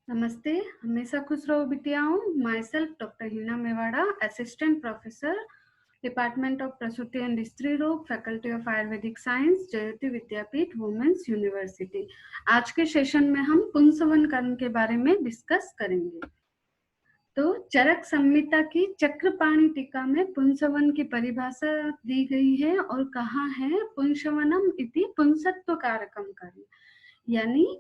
नमस्ते, हमेशा खुश रहो बिटियाओं। Myself doctor Hina Mewada, assistant professor, department of प्रसूति एंड स्त्री रोग, फैकल्टी ऑफ आयुर्वेदिक साइंस, जयति विद्यापीठ, वुमेन्स यूनिवर्सिटी। आज के सेशन में हम पुंसवन कर्म के बारे में डिस्कस करेंगे। तो चरक संहिता की चक्रपाणि टीका में पुंसवन की परिभाषा दी गई है और कहा है पुंसवनम इति पुंसत्व कारकम कर्म, यानी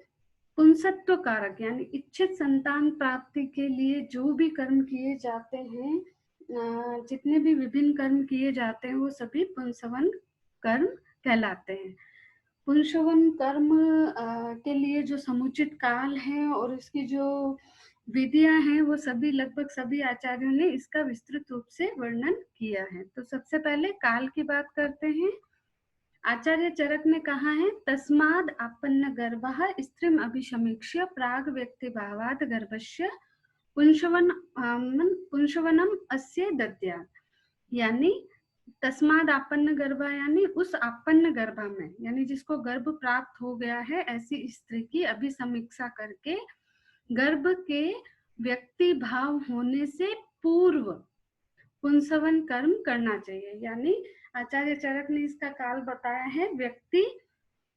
पुंसत्व कारक यानी इच्छित संतान प्राप्ति के लिए जो भी कर्म किए जाते हैं, जितने भी विभिन्न कर्म किए जाते हैं वो सभी पुंसवन कर्म कहलाते हैं। पुंसवन कर्म के लिए जो समुचित काल है और इसकी जो विधियां हैं वो सभी लगभग सभी आचार्यों ने इसका विस्तृत रूप से वर्णन किया है। तो सबसे पहले काल की बात करते हैं। आचार्य चरक ने कहा है तस्माद आपन्न गर्भः स्त्रीम अभिसमीक्ष्य प्राग व्यक्ति भावाद गर्भस्य पुंसवनम अस्य दद्यात्, यानी तस्माद आपन्न गर्भा यानी उस आपन्न गर्भा में, यानी जिसको गर्भ प्राप्त हो गया है ऐसी स्त्री की अभिसमीक्षा करके गर्भ के व्यक्ति भाव होने से पूर्व पुंसवन कर्म करना चाहिए। यानी आचार्य चरक ने इसका काल बताया है व्यक्ति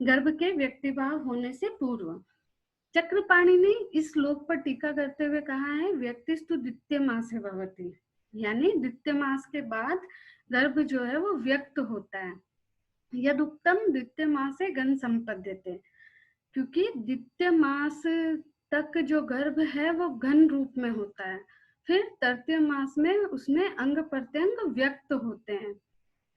गर्भ के व्यक्ति भाव होने से पूर्व। चक्रपाणि ने इस श्लोक पर टीका करते हुए कहा है व्यक्तिस्तु द्वितीय मासे भवति, यानी द्वितीय मास के बाद गर्भ जो है वो व्यक्त होता है। यदुक्तम द्वितीय मासे गण संपद्यते, क्योंकि द्वितीय मास तक जो गर्भ है वो घन रूप में होता है, फिर तृतीय मास में उसमें अंग प्रत्यंग व्यक्त होते हैं।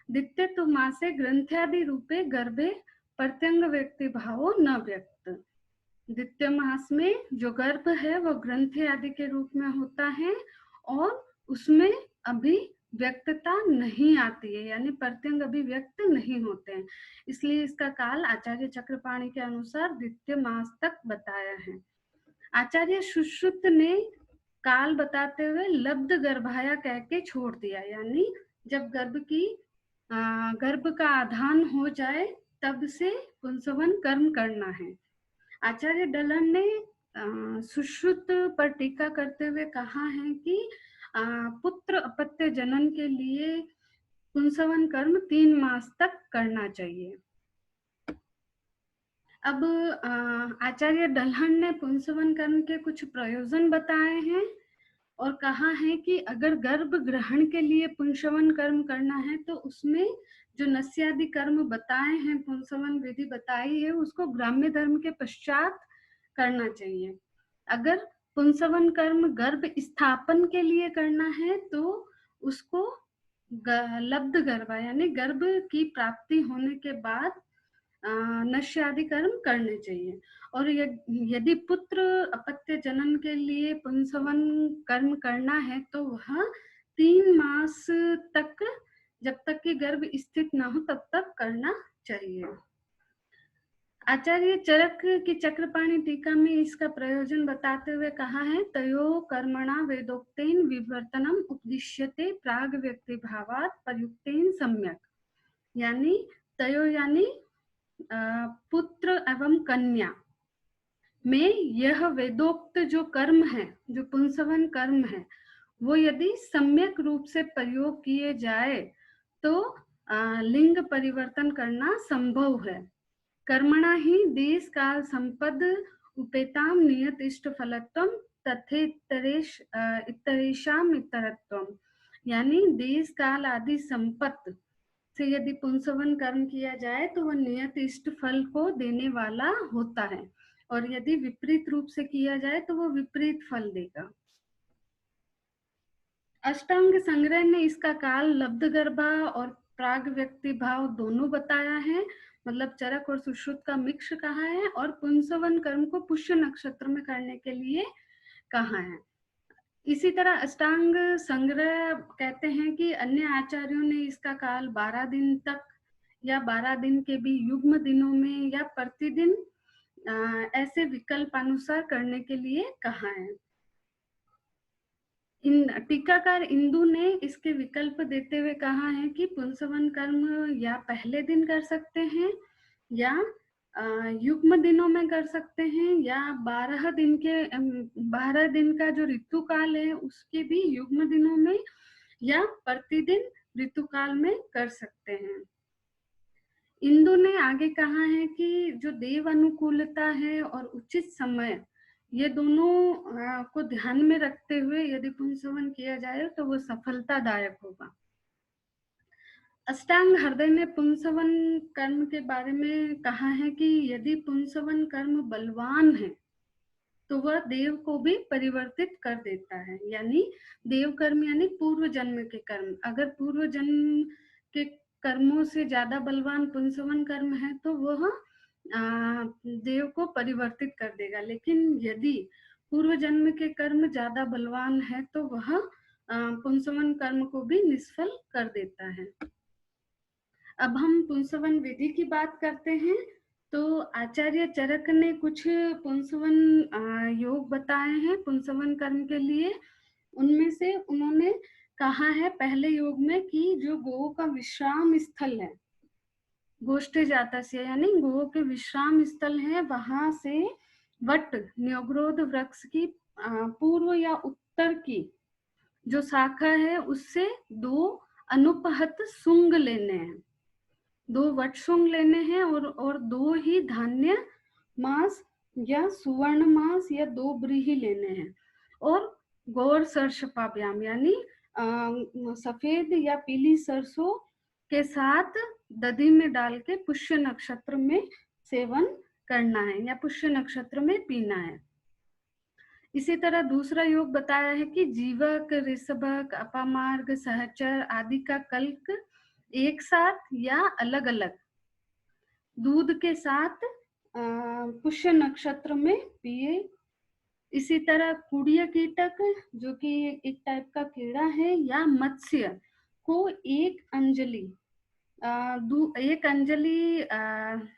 द्वितीय तो मासे ग्रंथ्यादि रूपे गर्भे प्रत्यंग व्यक्ति भावो न व्यक्त, द्वितीय मास में जो गर्भ है वो ग्रंथि आदि के रूप में होता है और उसमें अभी व्यक्तता नहीं आती है, यानी प्रत्यंग अभी व्यक्त नहीं होते हैं। इसलिए इसका काल आचार्य चक्रपाणि के अनुसार द्वितीय मास तक बताया है। आचार्य सुश्रुत ने काल बताते हुए लब्ध गर्भाया कह के छोड़ दिया, यानी जब गर्भ का आधान हो जाए तब से पुंसवन कर्म करना है। आचार्य डलन ने सुश्रुत पर टीका करते हुए कहा है कि पुत्र अपत्य जनन के लिए पुंसवन कर्म 3 मास तक करना चाहिए। अब आचार्य डल्हन ने पुंसवन कर्म के कुछ प्रयोजन बताए हैं और कहा है कि अगर गर्भ ग्रहण के लिए पुंसवन कर्म करना है तो उसमें जो नस्यादि कर्म बताए हैं, पुंसवन विधि बताई है, उसको ग्राम्य धर्म के पश्चात करना चाहिए। अगर पुंसवन कर्म गर्भ स्थापन के लिए करना है तो उसको लब्ध गर्भा यानी गर्भ की प्राप्ति होने के बाद नश्य आदि कर्म करने चाहिए। और यदि पुत्र अपत्य जनन के लिए पुंसवन कर्म करना है तो वह 3 मास तक, जब तक कि गर्भ स्थित न हो तब तक करना चाहिए। आचार्य चरक की चक्रपाणि टीका में इसका प्रयोजन बताते हुए कहा है तयो कर्मणा वेदोक्तेन विवर्तनम उपदिश्यते प्राग व्यक्ति भावात प्रयुक्तेन सम्यक, यानी तयो यानी पुत्र एवं कन्या में यह वेदोक्त जो कर्म है, जो पुंसवन कर्म है, वो यदि सम्यक रूप से प्रयोग किए जाए तो लिंग परिवर्तन करना संभव है। कर्मणा ही देश काल संपद उपेताम नियत इष्ट फलत्वम इतरेशाम इतरत्वम, यानी देश काल आदि संपत्ति से यदि पुंसवन कर्म किया जाए तो वह नियत इष्ट फल को देने वाला होता है और यदि विपरीत रूप से किया जाए तो वो विपरीत फल देगा। अष्टांग संग्रह ने इसका काल लब्ध गर्भा और प्राग व्यक्ति भाव दोनों बताया है, मतलब चरक और सुश्रुत का मिक्स कहा है, और पुंसवन कर्म को पुष्य नक्षत्र में करने के लिए कहा है। इसी तरह अष्टांग संग्रह कहते हैं कि अन्य आचार्यों ने इसका काल 12 दिन तक या 12 दिन के भी युग्म दिनों में या प्रतिदिन ऐसे विकल्प अनुसार करने के लिए कहा है। टीकाकार इंदु ने इसके विकल्प देते हुए कहा है कि पुंसवन कर्म या पहले दिन कर सकते हैं या युग्म दिनों में कर सकते हैं या 12 दिन का जो ऋतु काल है उसके भी युग्म दिनों में या प्रतिदिन ऋतु काल में कर सकते हैं। इंदु ने आगे कहा है कि जो देव अनुकूलता है और उचित समय, ये दोनों को ध्यान में रखते हुए यदि पुंसवन किया जाए तो वो सफलतादायक होगा। अष्टांग हृदय ने पुंसवन कर्म के बारे में कहा है कि यदि पुंसवन कर्म बलवान है तो वह देव को भी परिवर्तित कर देता है। यानी देव कर्म यानी पूर्व जन्म के कर्म, अगर पूर्व जन्म के कर्मों से ज्यादा बलवान पुंसवन कर्म है तो वह देव को परिवर्तित कर देगा। लेकिन यदि पूर्व जन्म के कर्म ज्यादा बलवान है तो वह पुंसवन कर्म को भी निष्फल कर देता है। अब हम पुंसवन विधि की बात करते हैं। तो आचार्य चरक ने कुछ पुंसवन योग बताए हैं पुंसवन कर्म के लिए। उनमें से उन्होंने कहा है पहले योग में कि जो गौ का विश्राम स्थल है, गोष्ठे जाता से यानी गौ के विश्राम स्थल है, वहां से वट न्योग्रोध वृक्ष की पूर्व या उत्तर की जो शाखा है उससे 2 अनुपहत शुंग लेने हैं, 2 वटशुंग लेने हैं और 2 ही धान्य मांस या सुवर्ण मांस या 2 ब्रीही लेने हैं। और गौर सरसपाव्याम यानी सफेद या पीली सरसों के साथ दधी में डाल के पुष्य नक्षत्र में सेवन करना है या पुष्य नक्षत्र में पीना है। इसी तरह दूसरा योग बताया है कि जीवक, ऋषभक, अपामार्ग, सहचर आदि का कल्क एक साथ या अलग अलग दूध के साथ पुष्य नक्षत्र में पिए। इसी तरह कुड़िया कीटक जो कि एक टाइप का कीड़ा है या मत्स्य को एक अंजलि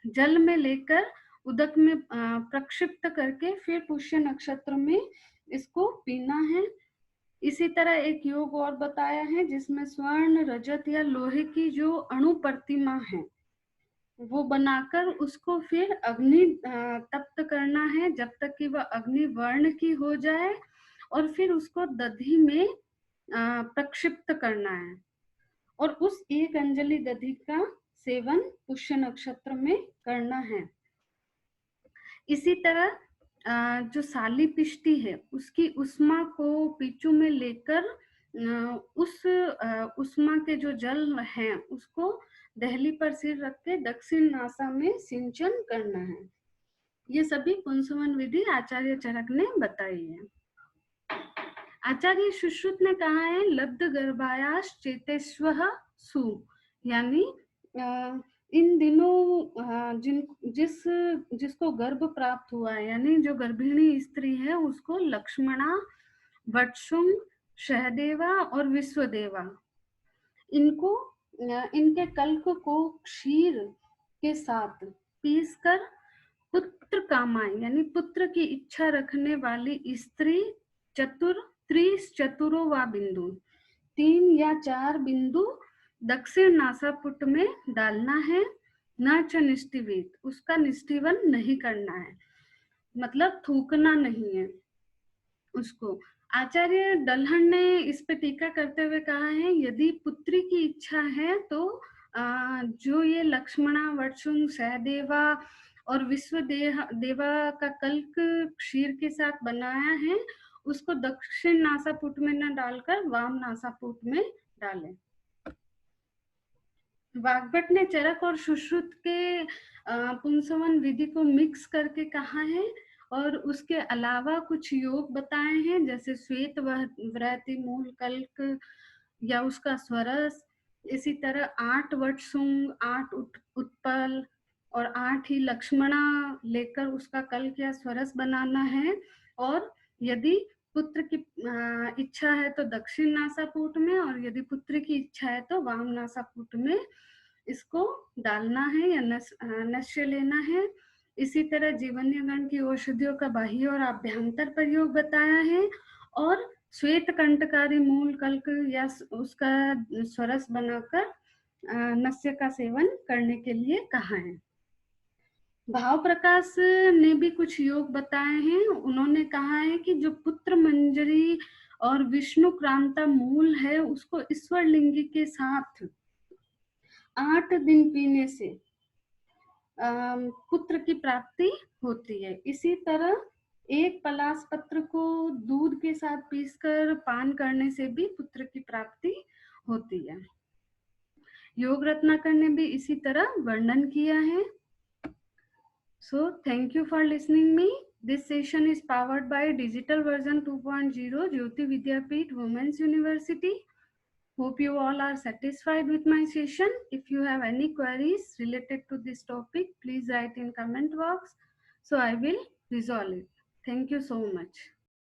जल में लेकर उदक में प्रक्षिप्त करके फिर पुष्य नक्षत्र में इसको पीना है। इसी तरह एक योग और बताया है जिसमें स्वर्ण, रजत या लोहे की जो अणु प्रतिमा है वो बनाकर उसको फिर अग्नि तप्त करना है जब तक कि वह अग्नि वर्ण की हो जाए और फिर उसको दधी में प्रक्षिप्त करना है और उस एक अंजलि दधी का सेवन पुष्य नक्षत्र में करना है। इसी तरह जो साली पिष्टी है उसकी उष्मा को पीचू में लेकर उस उष्मा के जो जल है उसको दहली पर सिर रख के दक्षिण नासा में सिंचन करना है। ये सभी पुंसवन विधि आचार्य चरक ने बताई है। आचार्य सुश्रुत ने कहा है लब्ध गर्भायास चेतेश्वः सु, यानी इन दिनों जिसको गर्भ प्राप्त हुआ है यानी जो गर्भिणी स्त्री है उसको लक्ष्मणा, वटशुंग, सहदेवा और विश्वदेवा इनके कल्प को क्षीर के साथ पीसकर पुत्र कामाएं यानी पुत्र की इच्छा रखने वाली स्त्री चतुरो व बिंदु 3 या 4 बिंदु दक्षिण नासापुट में डालना है। न च निष्ठिवेत, उसका निष्ठीवन नहीं करना है, मतलब थूकना नहीं है उसको। आचार्य दलहन ने इस पे टीका करते हुए कहा है यदि पुत्री की इच्छा है तो जो ये लक्ष्मणा, वटशुंग, सहदेवा और देवा का कल्क क्षीर के साथ बनाया है उसको दक्षिण नासापुट में न डालकर वाम नासापुट में डालें। वाग्भट ने चरक और सुश्रुत के पुंसवन विधि को मिक्स करके कहा है और उसके अलावा कुछ योग बताए हैं जैसे श्वेत व्रति, मूल कल्क या उसका स्वरस। इसी तरह 8 वटशुंग, 8 उत्पल और 8 ही लक्ष्मणा लेकर उसका कल्क या स्वरस बनाना है। और यदि पुत्र की इच्छा है तो दक्षिण नासापुट में और यदि पुत्र की इच्छा है तो वाम नासापुट में इसको डालना है या नश्य लेना है। इसी तरह जीवन्य गण की औषधियों का बाह्य और आभ्यंतर प्रयोग बताया है और श्वेत कंटकारी मूल कल्क या उसका स्वरस बनाकर नस्य का सेवन करने के लिए कहा है। भाव प्रकाश ने भी कुछ योग बताए हैं। उन्होंने कहा है कि जो पुत्र मंजरी और विष्णु क्रांता मूल है, उसको ईश्वर लिंगी के साथ 8 दिन पीने से पुत्र की प्राप्ति होती है। इसी तरह एक पलाश पत्र को दूध के साथ पीसकर पान करने से भी पुत्र की प्राप्ति होती है। योग रत्नाकर ने भी इसी तरह वर्णन किया है। So thank you for listening me. This session is powered by Digital Version 2.0 Jyoti Vidyapeeth Women's University. Hope you all are satisfied with my session. If you have any queries related to this topic, please write in comment box. So I will resolve it. Thank you so much.